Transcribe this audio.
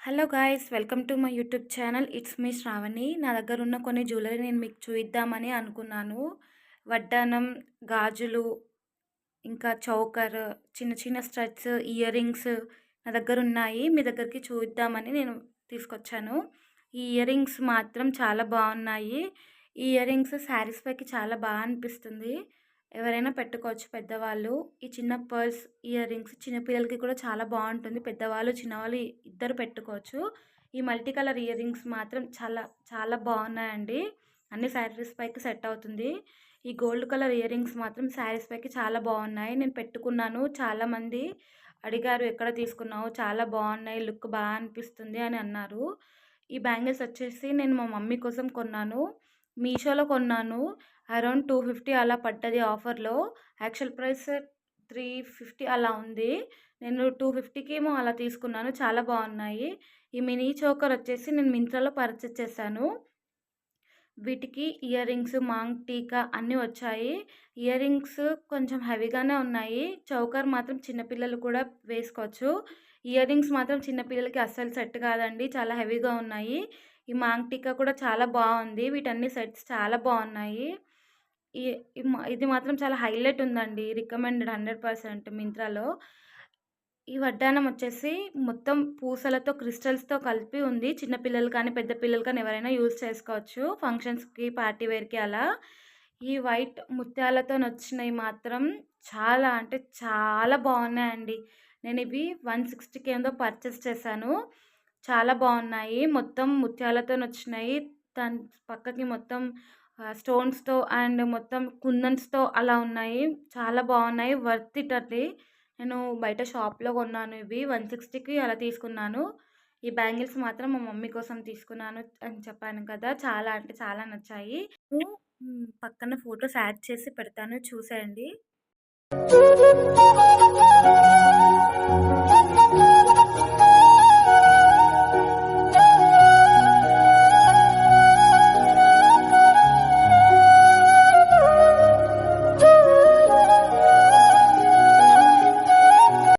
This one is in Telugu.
Hello guys, welcome to my YouTube channel. It's me Shravani. నా దగ్గర ఉన్న కొన్ని జ్యువెలరీ నేను మీకు చూద్దామని అనుకున్నాను. వడ్డానం, గాజులు, ఇంకా చౌకర్, చిన్న చిన్న స్టడ్స్, ఇయర్ రింగ్స్ నా దగ్గర ఉన్నాయి. మీ దగ్గరికి చూద్దామని నేను తీసుకొచ్చాను. ఈ ఇయర్ రింగ్స్ మాత్రం చాలా బాగున్నాయి. ఈ ఇయర్ రింగ్స్ శారీస్ పైకి చాలా బాగా అనిపిస్తుంది. ఎవరైనా పెట్టుకోవచ్చు పెద్దవాళ్ళు. ఈ చిన్న పర్ల్స్ ఇయర్ రింగ్స్ చిన్నపిల్లలకి కూడా చాలా బాగుంటుంది. పెద్దవాళ్ళు చిన్నవాళ్ళు ఇద్దరు పెట్టుకోవచ్చు. ఈ మల్టీ కలర్ ఇయర్ రింగ్స్ మాత్రం చాలా చాలా బాగున్నాయండి. అన్ని శారీస్ పైకి సెట్ అవుతుంది. ఈ గోల్డ్ కలర్ ఇయర్ రింగ్స్ మాత్రం శారీస్ పైకి చాలా బాగున్నాయి. నేను పెట్టుకున్నాను. చాలామంది అడిగారు, ఎక్కడ తీసుకున్నావు, చాలా బాగున్నాయి, లుక్ బాగా అనిపిస్తుంది అని అన్నారు. ఈ బ్యాంగిల్స్ వచ్చేసి నేను మా మమ్మీ కోసం కొన్నాను. మీషోలో కొన్నాను. అరౌండ్ 250 అలా పడ్డది ఆఫర్లో. యాక్చువల్ ప్రైస్ 350 అలా ఉంది. నేను 250కి ఏమో అలా తీసుకున్నాను. చాలా బాగున్నాయి. ఈ మినీ చోకర్ వచ్చేసి నేను మింత్రాలో పర్చేస్ చేశాను. వీటికి ఇయర్ రింగ్స్, మాంగ్ టీకా అన్నీ వచ్చాయి. ఇయర్ రింగ్స్ కొంచెం హెవీగానే ఉన్నాయి. చౌకర్ మాత్రం చిన్నపిల్లలు కూడా వేసుకోవచ్చు. ఇయర్ రింగ్స్ మాత్రం చిన్నపిల్లలకి అస్సలు సెట్ కాదండి, చాలా హెవీగా ఉన్నాయి. ఈ మాంగ్ టీకా కూడా చాలా బాగుంది. వీటన్ని సెట్స్ చాలా బాగున్నాయి. ఇది మాత్రం చాలా హైలైట్ ఉందండి. రికమెండెడ్ 100% మింత్రాలో. ఈ వడ్డానం వచ్చేసి మొత్తం పూసలతో, క్రిస్టల్స్తో కలిపి ఉంది. చిన్నపిల్లలు కానీ పెద్ద పిల్లలు కానీ ఎవరైనా యూజ్ చేసుకోవచ్చు, ఫంక్షన్స్కి, పార్టీ వేర్కి అలా. ఈ వైట్ ముత్యాలతో వచ్చినవి మాత్రం చాలా అంటే చాలా బాగున్నాయండి. నేను ఇవి 160కి ఏందో పర్చేస్ చేశాను. చాలా బాగున్నాయి. మొత్తం ముత్యాలతో వచ్చినాయి. దాని పక్కకి మొత్తం స్టోన్స్తో అండ్ మొత్తం కుందన్స్తో అలా ఉన్నాయి. చాలా బాగున్నాయి. వర్త్ ఇట్ అండి. నేను బయట షాప్లో కొన్నాను. ఇవి 160కి అలా తీసుకున్నాను. ఈ బ్యాంగిల్స్ మాత్రం మా మమ్మీ కోసం తీసుకున్నాను అని చెప్పాను కదా, చాలా అంటే చాలా నచ్చాయి. పక్కన ఫొటోస్ యాడ్ చేసి పెడతాను, చూసేయండి.